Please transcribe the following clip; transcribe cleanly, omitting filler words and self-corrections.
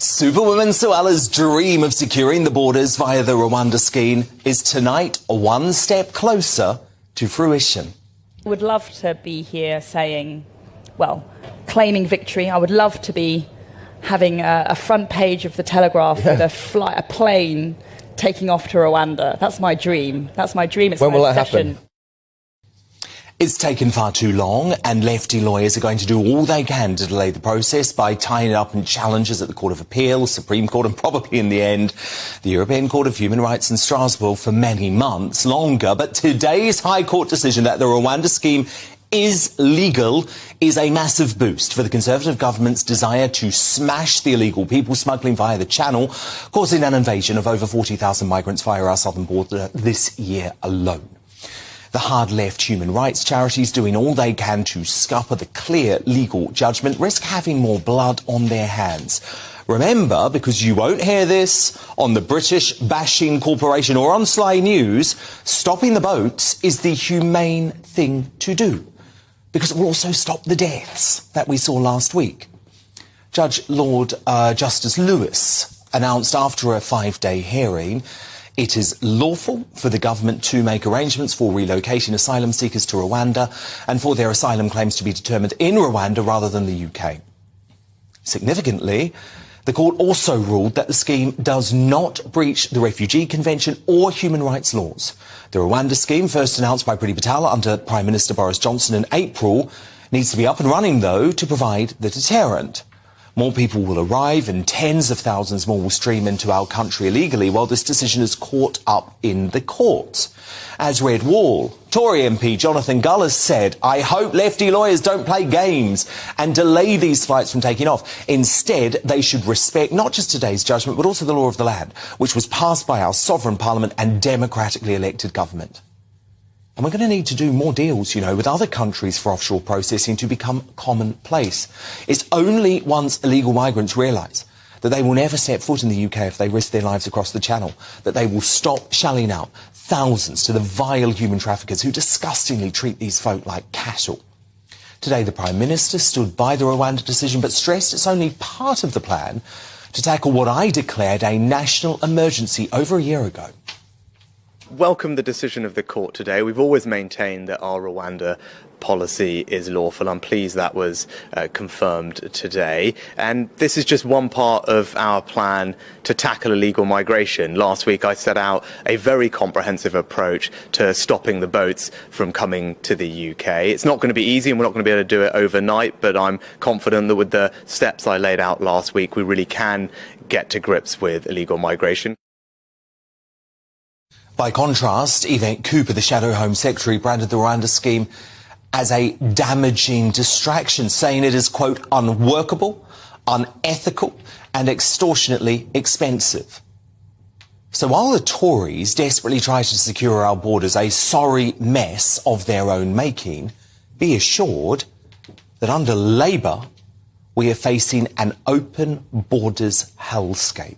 Superwoman Suala's dream of securing the borders via the Rwanda scheme is tonight one step closer to fruition. I would love to be here saying, well, claiming victory. I would love to be having a front page of the Telegraph with a plane taking off to Rwanda. That's my dream. That's my dream. It's when my will obsession. that happen? It's taken far too long, and lefty lawyers are going to do all they can to delay the process by tying it up in challenges at the Court of Appeal, Supreme Court, and probably in the end, the European Court of Human Rights in Strasbourg for many months longer. But today's High Court decision that the Rwanda scheme is legal is a massive boost for the Conservative government's desire to smash the illegal people smuggling via the channel, causing an invasion of over 40,000 migrants via our southern border this year alone. The hard-left human rights charities doing all they can to scupper the clear legal judgment risk having more blood on their hands. Remember, because you won't hear this on the British Bashing Corporation or on Sly News, stopping the boats is the humane thing to do, because it will also stop the deaths that we saw last week. Judge Lord Justice Lewis announced after a 5-day hearing it is lawful for the government to make arrangements for relocating asylum seekers to Rwanda and for their asylum claims to be determined in Rwanda rather than the UK. Significantly, the court also ruled that the scheme does not breach the Refugee Convention or human rights laws. The Rwanda scheme, first announced by Priti Patel under Prime Minister Boris Johnson in April, needs to be up and running, though, to provide the deterrent. More people will arrive and tens of thousands more will stream into our country illegally while this decision is caught up in the courts. As Red Wall, Tory MP Jonathan Gull has said, I hope lefty lawyers don't play games and delay these flights from taking off. Instead, they should respect not just today's judgment, but also the law of the land, which was passed by our sovereign parliament and democratically elected government. And we're going to need to do more deals, with other countries for offshore processing to become commonplace. It's only once illegal migrants realise that they will never set foot in the UK if they risk their lives across the channel, that they will stop shelling out thousands to the vile human traffickers who disgustingly treat these folk like cattle. Today, the Prime Minister stood by the Rwanda decision but stressed it's only part of the plan to tackle what I declared a national emergency over a year ago. Welcome the decision of the court today. We've always maintained that our Rwanda policy is lawful. I'm pleased that was confirmed today. And this is just one part of our plan to tackle illegal migration. Last week I set out a very comprehensive approach to stopping the boats from coming to the UK. It's not going to be easy and we're not going to be able to do it overnight, but I'm confident that with the steps I laid out last week, we really can get to grips with illegal migration. By contrast, Yvette Cooper, the Shadow Home Secretary, branded the Rwanda scheme as a damaging distraction, saying it is, quote, unworkable, unethical and extortionately expensive. So while the Tories desperately try to secure our borders a sorry mess of their own making, be assured that under Labour we are facing an open borders hellscape.